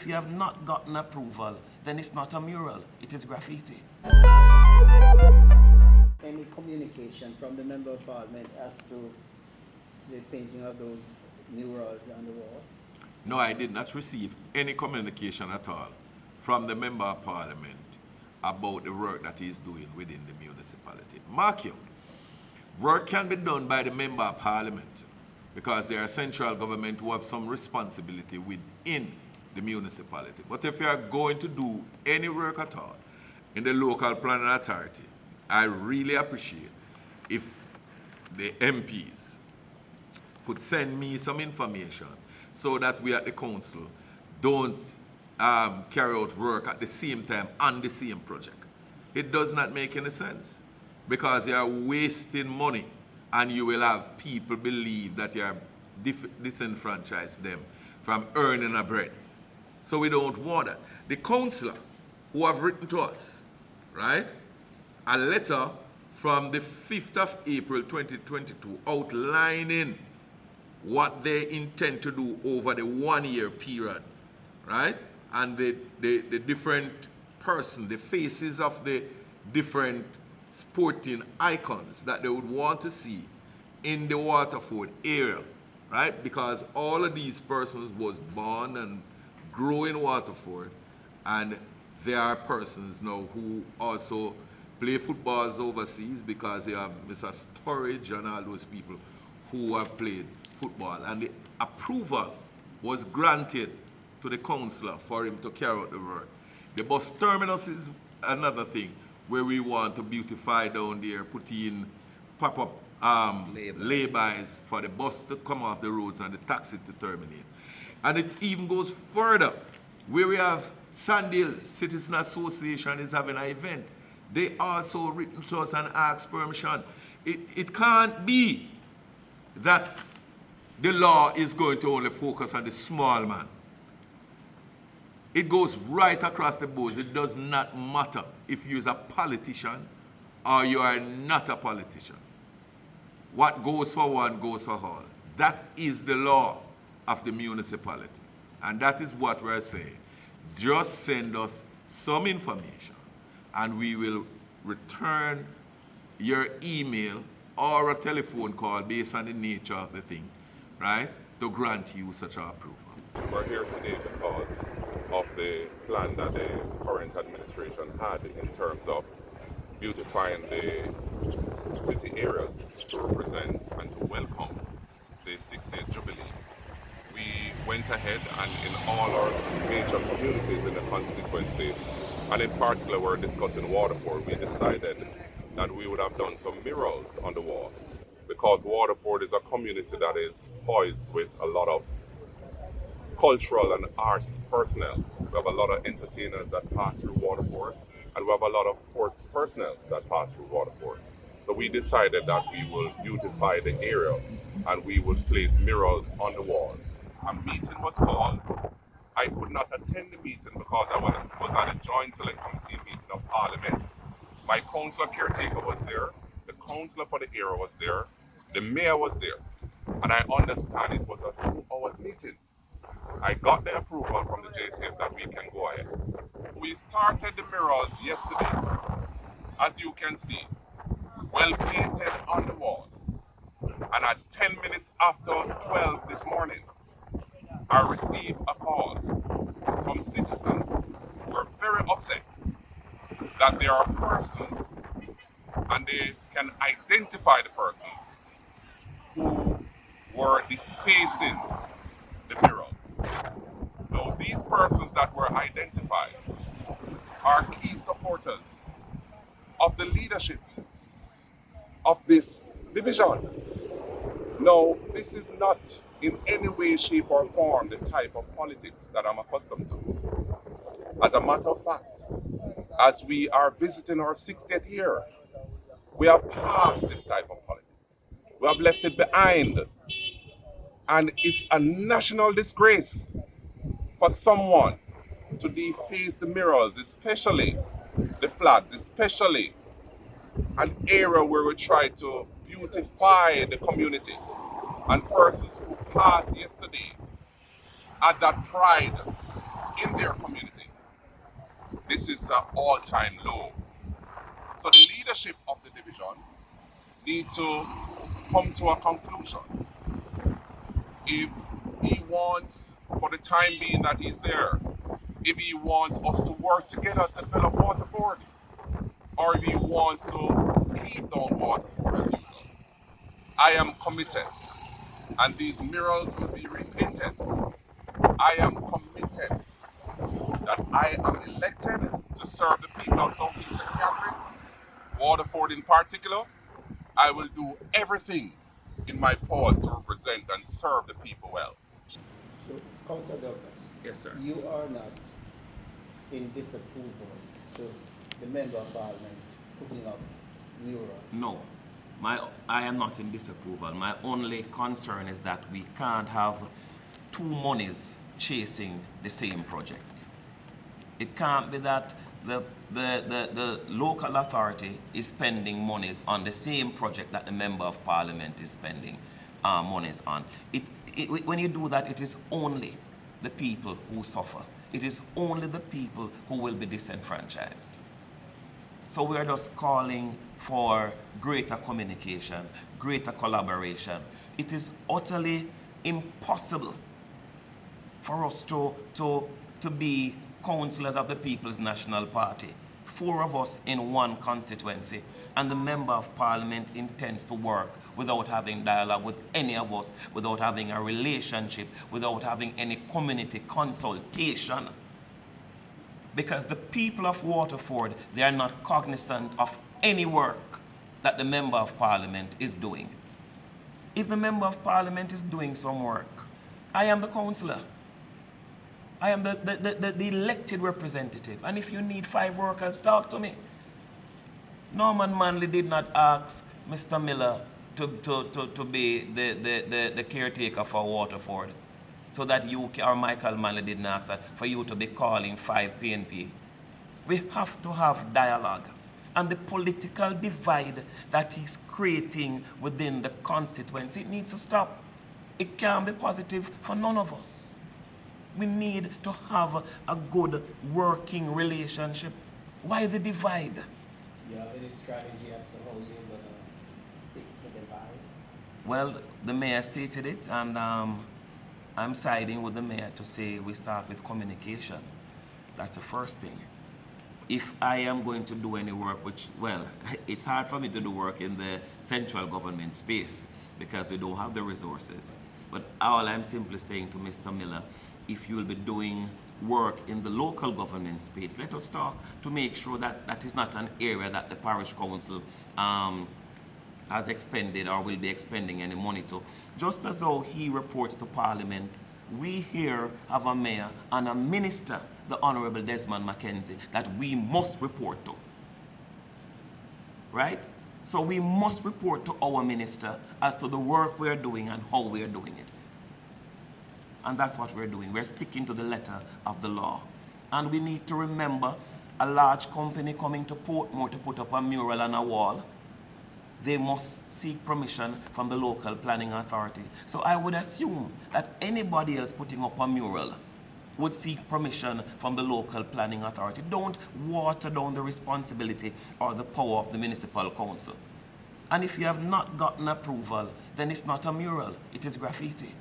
if you have not gotten approval, then it's not a mural, it is graffiti. Any communication from the Member of Parliament as to the painting of those murals on the wall? No, I did not receive any communication at all from the Member of Parliament about the work that he is doing within the municipality. Mark you, work can be done by the Member of Parliament because they are central government who have some responsibility within the municipality. But if you are going to do any work at all in the local planning authority, I really appreciate if the MPs could send me some information so that we at the council don't carry out work at the same time on the same project. It does not make any sense because you are wasting money and you will have people believe that you are disenfranchised them from earning a bread. So we don't want that. The councillor who have written to us, right, a letter from the 5th of April 2022 outlining what they intend to do over the 1 year period, right? And the different persons, the faces of the different sporting icons that they would want to see in the Waterford area, right? Because all of these persons was born and grew in Waterford, and there are persons now who also play footballs overseas because you have Mr. Sturridge and all those people who have played football. And the approval was granted to the councillor for him to carry out the work. The bus terminus is another thing where we want to beautify down there, put in pop-up lay-bys for the bus to come off the roads and the taxi to terminate. And it even goes further, where we have Sandhill Citizen Association is having an event. They also written to us and asked permission. It can't be that the law is going to only focus on the small man. It goes right across the board. It does not matter if you're a politician or you are not a politician. What goes for one goes for all. That is the law of the municipality. And that is what we're saying. Just send us some information and we will return your email or a telephone call based on the nature of the thing, right, to grant you such an approval. We're here today because of the plan that the current administration had in terms of beautifying the city areas to represent and to welcome the 60th Jubilee. We went ahead and in all our major communities in the constituency, and in particular we're discussing Waterford, we decided that we would have done some murals on the wall because Waterford is a community that is poised with a lot of cultural and arts personnel. We have a lot of entertainers that pass through Waterford, and we have a lot of sports personnel that pass through Waterford. So we decided that we will beautify the area and we would place murals on the walls. A meeting was called. I could not attend the meeting because I was at a joint select committee meeting of Parliament. My councillor caretaker was there, the councillor for the area was there, the mayor was there, and I understand it was a 2 hours meeting. I got the approval from the JCF that we can go ahead. We started the murals yesterday, as you can see, well painted on the wall. And at 10 minutes after 12 this morning, I received a call from citizens who are very upset that there are persons, and they can identify the persons who were defacing the murals. Now, these persons that were identified are key supporters of the leadership of this division. Now, this is not in any way, shape, or form the type of politics that I'm accustomed to. As a matter of fact, as we are visiting our 60th year, we have passed this type of politics. We have left it behind. And it's a national disgrace for someone to deface the murals, especially the flags, especially an area where we try to beautify the community. And persons who passed yesterday had that pride in this is an all-time low. So the leadership of the division need to come to a conclusion. If he wants, for the time being that he's there, if he wants us to work together to develop Waterford, or if he wants to keep down Waterford as usual. I am committed, and these murals will be repainted. I am committed that I am elected to serve the people of South East St. Catherine, Waterford in particular. I will do everything in my powers to represent and serve the people well. So, Councillor Douglas, Yes, sir. you are not in disapproval to the Member of Parliament putting up mural. No, I am not in disapproval. My only concern is that we can't have two monies chasing the same project. It can't be that the local authority is spending monies on the same project that the Member of Parliament is spending monies on. When you do that, it is only the people who suffer. It is only the people who will be disenfranchised. So we are just calling for greater communication, greater collaboration. It is utterly impossible for us to be councillors of the People's National Party, 4 of us in one constituency, and the Member of Parliament intends to work without having dialogue with any of us, without having a relationship, without having any community consultation. Because the people of Waterford, they are not cognizant of any work that the Member of Parliament is doing. If the Member of Parliament is doing some work, I am the councillor. I am the elected representative. And if you need 5 workers, talk to me. Norman Manley did not ask Mr. Miller to be the caretaker for Waterford. So that you, or Michael Manley didn't ask that, for you to be calling 5 PNP. We have to have dialogue. And the political divide that he's creating within the constituency, it needs to stop. It can't be positive for none of us. We need to have a good working relationship. Why the divide? Yeah, any strategy as to how you're going to fix the divide? Well, the mayor stated it, and I'm siding with the mayor to say we start with communication. That's the first thing. If I am going to do any work, which, well, it's hard for me to do work in the central government space because we don't have the resources. But all I'm simply saying to Mr. Miller, if you will be doing work in the local government space, let us talk to make sure that that is not an area that the parish council has expended or will be expending any money to. Just as though he reports to Parliament, we here have a mayor and a minister, the Honourable Desmond Mackenzie, that we must report to. Right? So we must report to our minister as to the work we're doing and how we're doing it. And that's what we're doing. We're sticking to the letter of the law. And we need to remember a large company coming to Portmore to put up a mural on a wall. They must seek permission from the local planning authority. So I would assume that anybody else putting up a mural would seek permission from the local planning authority. Don't water down the responsibility or the power of the municipal council. And if you have not gotten approval, then it's not a mural, it is graffiti.